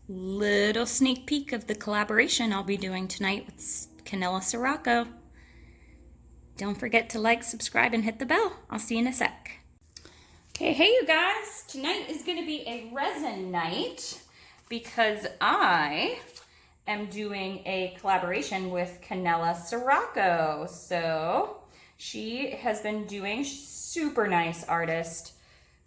Little sneak peek of the collaboration I'll be doing tonight with Kanella Ciraco. Don't forget to like, subscribe, and hit the bell. I'll see you in a sec. Hey you guys, tonight is going to be a resin night because I am doing a collaboration with Kanella Ciraco. So she has been doing, she's a super nice artist.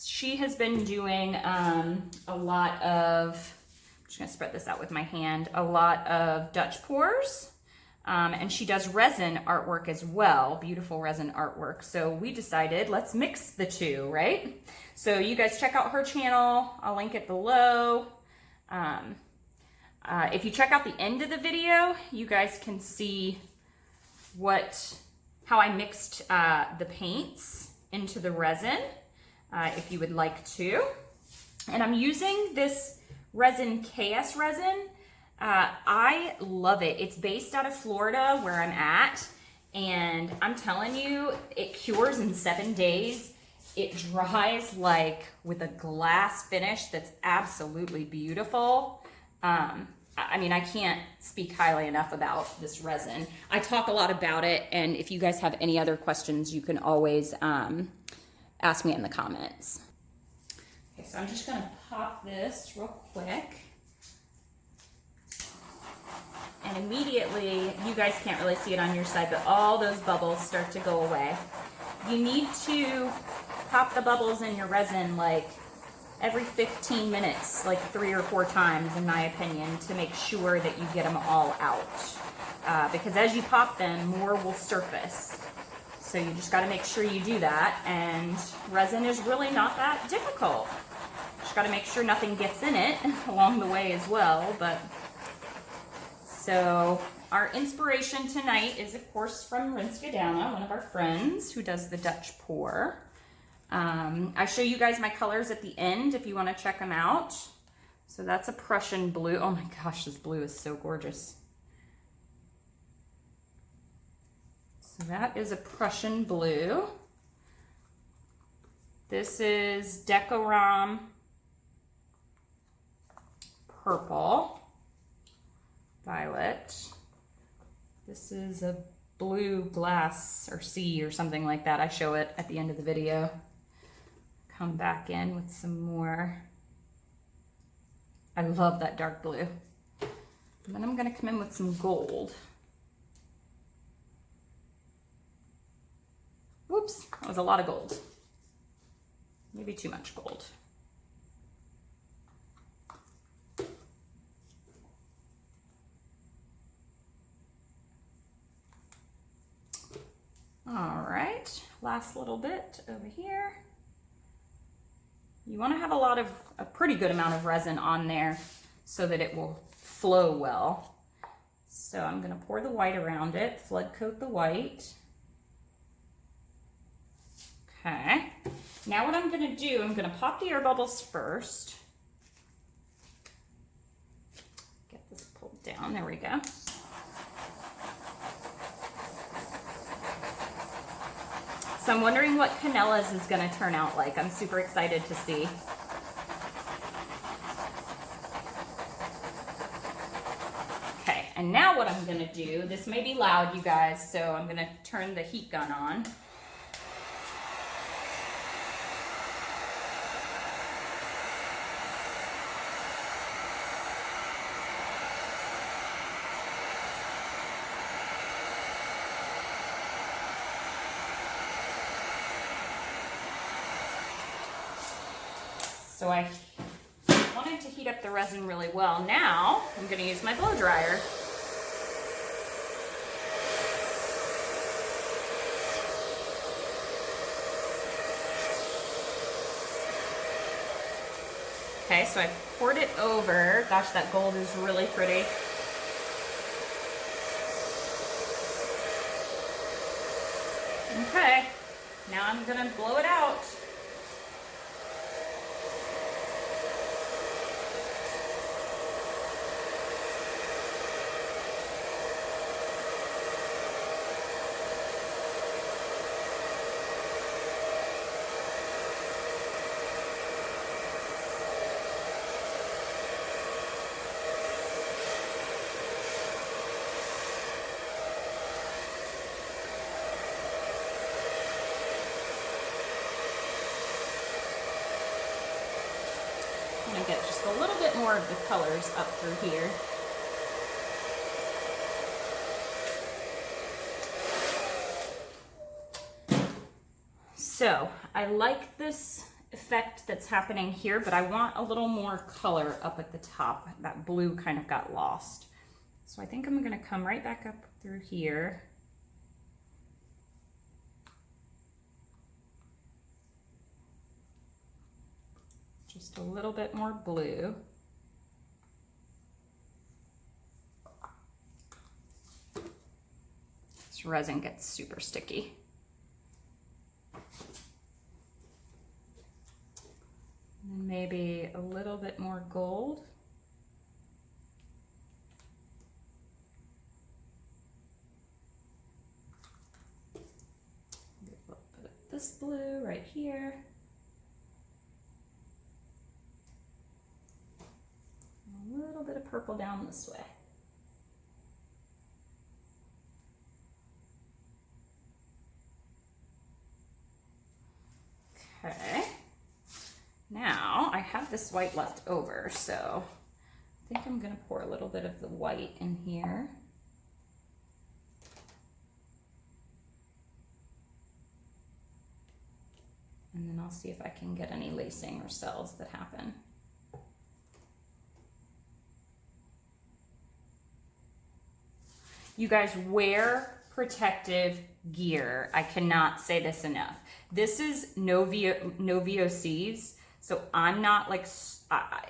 She has been doing a lot of, I'm just gonna spread this out with my hand, a lot of Dutch pours. And she does resin artwork as well, beautiful resin artwork. So we decided, let's mix the two, right? So you guys check out her channel. I'll link it below. If you check out the end of the video, you guys can see how I mixed the paints into the resin, if you would like to. And I'm using this resin, KS resin. I love it. It's based out of Florida where I'm at, and I'm telling you, it cures in 7 days. It dries like with a glass finish that's absolutely beautiful. I mean, I can't speak highly enough about this resin. I talk a lot about it, and if you guys have any other questions, you can always ask me in the comments. Okay, so I'm just gonna pop this real quick. And immediately, you guys can't really see it on your side, but all those bubbles start to go away. You need to pop the bubbles in your resin like every 15 minutes, like 3 or 4 times in my opinion, to make sure that you get them all out. Because as you pop them, more will surface. So you just gotta make sure you do that, and resin is really not that difficult. Just gotta make sure nothing gets in it along the way as well, but so our inspiration tonight is, of course, from Rinskadana, one of our friends who does the Dutch pour. I show you guys my colors at the end if you want to check them out. So that's a Prussian blue. Oh my gosh, this blue is so gorgeous. So that is a Prussian blue. This is decorom purple. Violet. This is a blue glass or sea or something like that. I show it at the end of the video. Come back in with some more. I love that dark blue. And then I'm gonna come in with some gold. Whoops, that was a lot of gold. Maybe too much gold. All right, last little bit over here. You want to have a pretty good amount of resin on there so that it will flow well. So I'm going to pour the white around it, flood coat the white. Okay, now what I'm going to do, I'm going to pop the air bubbles first. Get this pulled down, there we go. So I'm wondering what Kanella's is going to turn out like. I'm super excited to see. Okay, and now what I'm going to do, this may be loud, you guys, so I'm going to turn the heat gun on. So I wanted to heat up the resin really well. Now I'm going to use my blow dryer. Okay, so I poured it over. Gosh, that gold is really pretty. Okay, now I'm going to blow it out. to get just a little bit more of the colors up through here. So I like this effect that's happening here, but I want a little more color up at the top. That blue kind of got lost. So I think I'm gonna come right back up through here. Just a little bit more blue. This resin gets super sticky. And then maybe a little bit more gold. A little bit of this blue right here. And a little bit of purple down this way. Okay. Now I have this white left over, so I think I'm gonna pour a little bit of the white in here. And then I'll see if I can get any lacing or cells that happen. You guys, wear protective gear. I cannot say this enough. This is no VOCs. So I'm not like,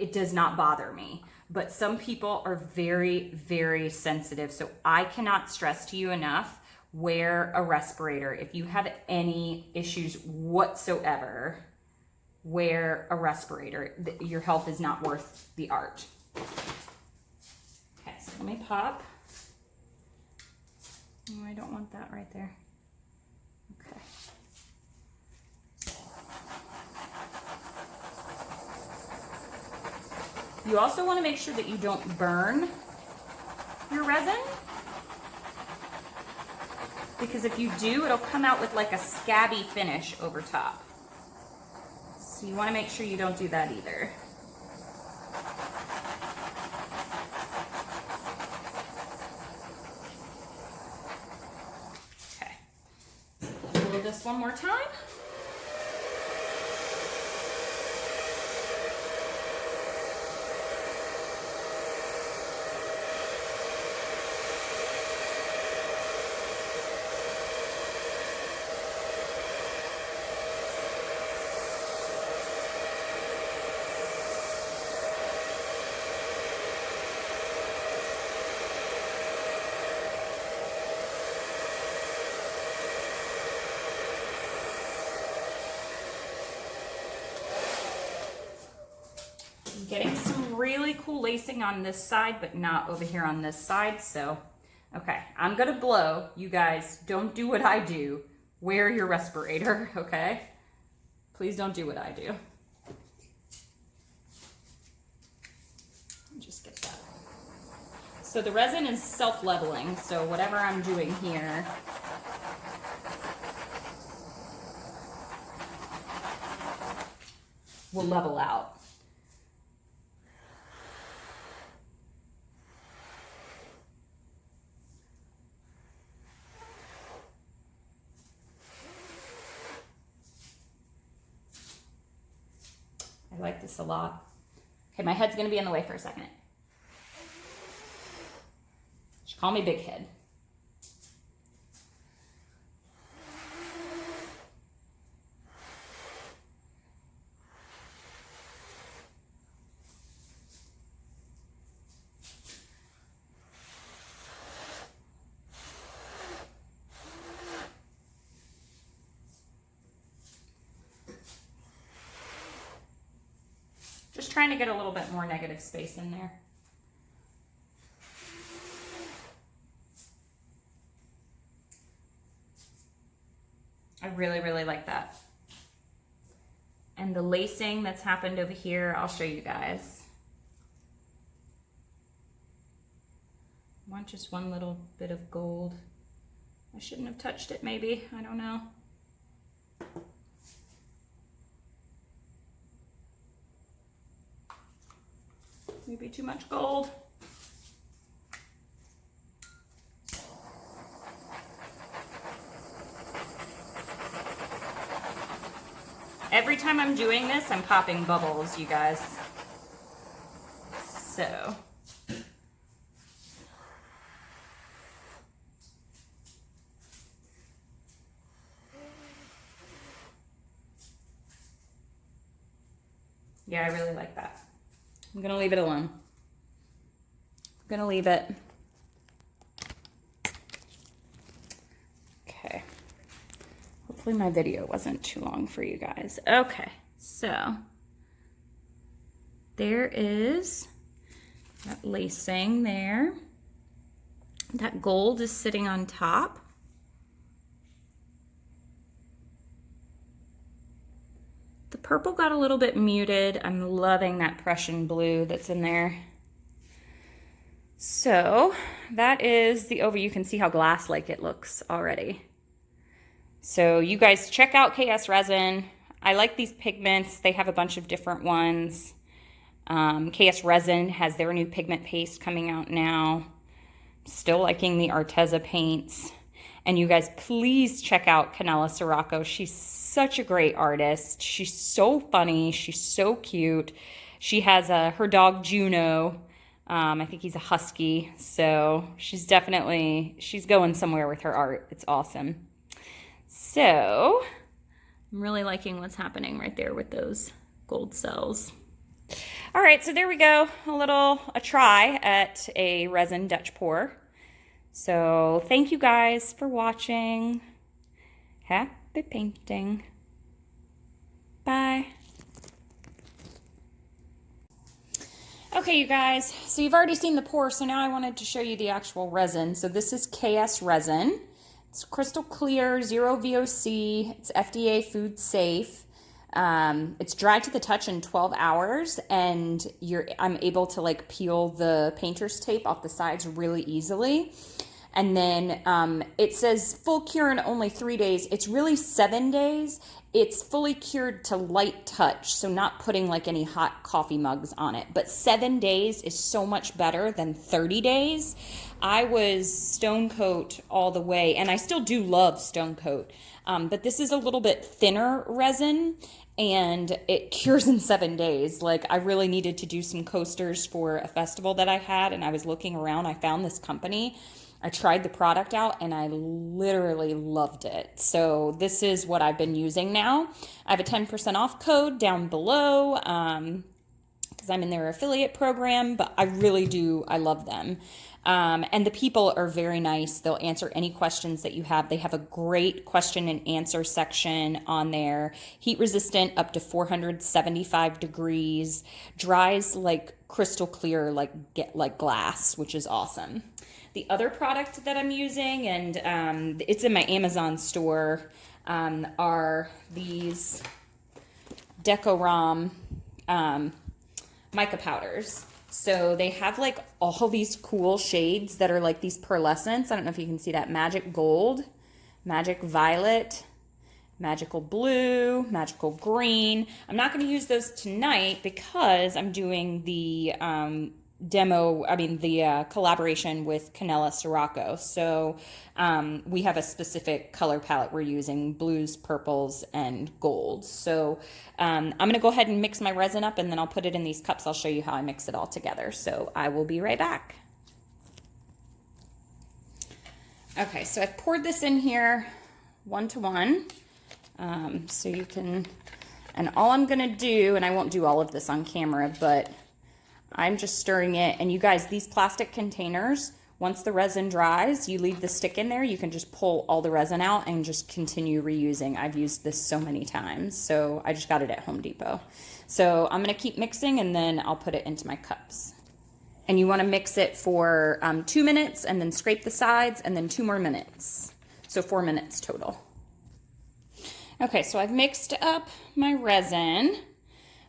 it does not bother me, but some people are very, very sensitive. So I cannot stress to you enough, wear a respirator. If you have any issues whatsoever, wear a respirator. Your health is not worth the art. Okay, so let me pop. Oh, I don't want that right there. Okay. You also want to make sure that you don't burn your resin, because if you do, it'll come out with like a scabby finish over top. So you want to make sure you don't do that either. Okay, blow this one more time. Getting some really cool lacing on this side, but not over here on this side. So, okay, I'm gonna blow. You guys, don't do what I do. Wear your respirator, okay? Please don't do what I do. Just get that. So the resin is self-leveling, so whatever I'm doing here, will level out. I like this a lot. Okay, my head's gonna be in the way for a second. Just call me big head. Just trying to get a little bit more negative space in there. I really, really like that. And the lacing that's happened over here, I'll show you guys. I want just one little bit of gold. I shouldn't have touched it maybe, I don't know. maybe too much gold. Every time I'm doing this, I'm popping bubbles, you guys. So. Yeah, I really like that. I'm gonna leave it alone. I'm gonna leave it. Okay. Hopefully my video wasn't too long for you guys. Okay, so there is that lacing there. That gold is sitting on top. The purple got a little bit muted. I'm loving that Prussian blue that's in there. So that is the over. You can see how glass-like it looks already. So you guys check out KS Resin. I like these pigments. They have a bunch of different ones. KS Resin has their new pigment paste coming out now. Still liking the Arteza paints. And you guys, please check out Kanella Ciraco. She's such a great artist. She's so funny. She's so cute. She has her dog Juno. I think he's a husky. So she's going somewhere with her art. It's awesome. So I'm really liking what's happening right there with those gold cells. All right, so there we go. A try at a resin Dutch pour. So thank you guys for watching. Happy painting. Bye. Okay, you guys, so you've already seen the pour, so now I wanted to show you the actual resin. So this is KS Resin. It's crystal clear, 0 VOC. It's FDA food safe. It's dry to the touch in 12 hours, and I'm able to like peel the painter's tape off the sides really easily. And then it says full cure in only 3 days. It's really 7 days. It's fully cured to light touch, so not putting like any hot coffee mugs on it. But 7 days is so much better than 30 days. I was stone coat all the way, and I still do love stone coat. But this is a little bit thinner resin, and it cures in 7 days. Like, I really needed to do some coasters for a festival that I had, and I was looking around. I found this company. I tried the product out and I literally loved it. So this is what I've been using now. I have a 10% off code down below because I'm in their affiliate program, but I love them. And the people are very nice. They'll answer any questions that you have. They have a great question and answer section on there. Heat resistant up to 475 degrees. Dries like crystal clear, like glass, which is awesome. The other product that I'm using, and it's in my Amazon store, are these decorom mica powders. So they have like all these cool shades that are like these pearlescents. I don't know if you can see that. Magic gold, magic violet, magical blue, magical green. I'm not going to use those tonight because I'm doing the collaboration with Kanella Ciraco. So we have a specific color palette we're using, blues, purples, and golds. So I'm going to go ahead and mix my resin up, and then I'll put it in these cups. I'll show you how I mix it all together. So I will be right back. Okay, so I've poured this in here 1 to 1. So you can, and all I'm going to do, and I won't do all of this on camera, but I'm just stirring it. And you guys, these plastic containers, once the resin dries, you leave the stick in there, you can just pull all the resin out and just continue reusing. I've used this so many times. So I just got it at Home Depot. So I'm going to keep mixing, and then I'll put it into my cups. And you want to mix it for 2 minutes, and then scrape the sides, and then 2 more minutes. So 4 minutes total. Okay, so I've mixed up my resin.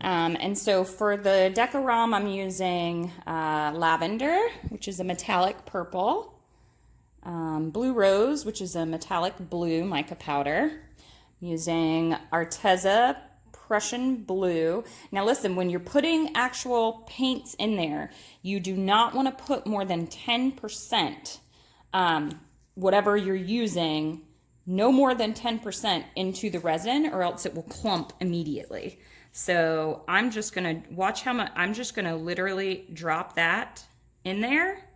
And so for the decorom, I'm using lavender, which is a metallic purple, blue rose, which is a metallic blue mica powder. I'm using Arteza Prussian blue. Now listen, when you're putting actual paints in there, you do not want to put more than 10%, whatever you're using, no more than 10% into the resin, or else it will clump immediately. So I'm just going to watch how much, I'm just going to literally drop that in there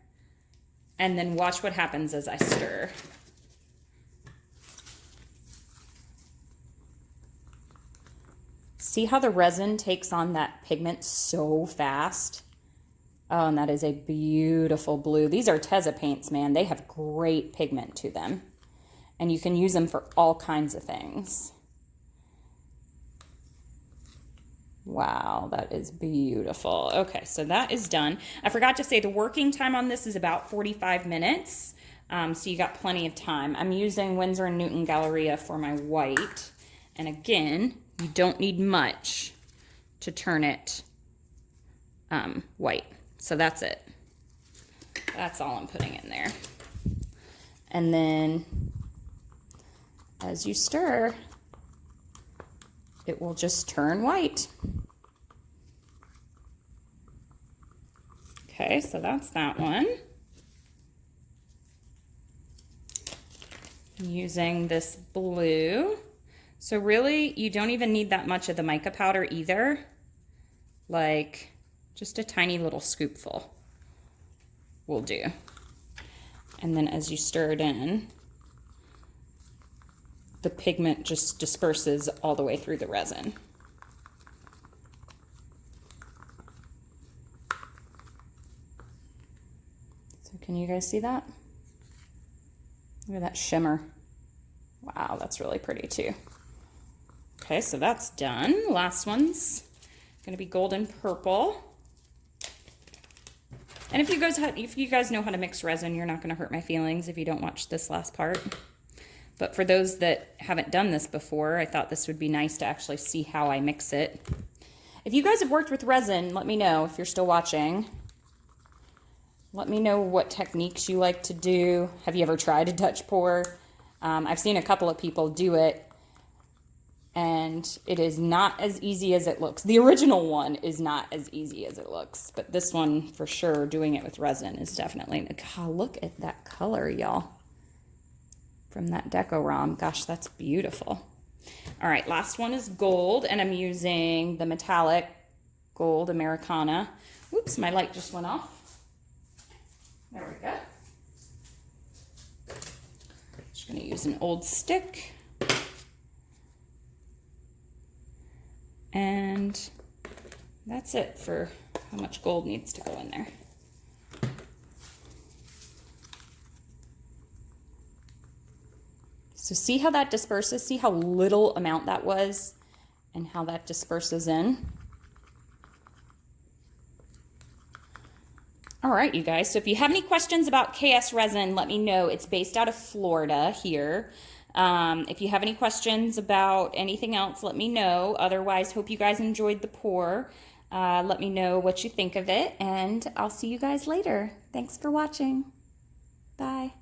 and then watch what happens as I stir. See how the resin takes on that pigment so fast? Oh, and that is a beautiful blue. These are Arteza paints, man. They have great pigment to them. And you can use them for all kinds of things. Wow, that is beautiful. Okay, so that is done. I forgot to say the working time on this is about 45 minutes. So you got plenty of time. I'm using Winsor & Newton Galleria for my white. And again, you don't need much to turn it white. So that's it. That's all I'm putting in there. And then as you stir, it will just turn white. Okay, so that's that one. Using this blue. So really, you don't even need that much of the mica powder either. Like, just a tiny little scoopful will do. And then as you stir it in, the pigment just disperses all the way through the resin. So can you guys see that? Look at that shimmer. Wow, that's really pretty too. Okay, so that's done. Last one's gonna be golden purple. And if you guys know how to mix resin, you're not gonna hurt my feelings if you don't watch this last part. But for those that haven't done this before, I thought this would be nice to actually see how I mix it. If you guys have worked with resin, let me know if you're still watching. Let me know what techniques you like to do. Have you ever tried a Dutch pour? I've seen a couple of people do it, and it is not as easy as it looks. The original one is not as easy as it looks, but this one for sure, doing it with resin is definitely, God, look at that color, y'all. From that decorom. Gosh, that's beautiful. All right, last one is gold, and I'm using the metallic gold Americana. Oops, my light just went off. There we go. Just gonna use an old stick. And that's it for how much gold needs to go in there. So see how that disperses? See how little amount that was and how that disperses in? All right, you guys. So if you have any questions about KS resin, let me know. It's based out of Florida here. If you have any questions about anything else, let me know. Otherwise, hope you guys enjoyed the pour. Let me know what you think of it, and I'll see you guys later. Thanks for watching. Bye.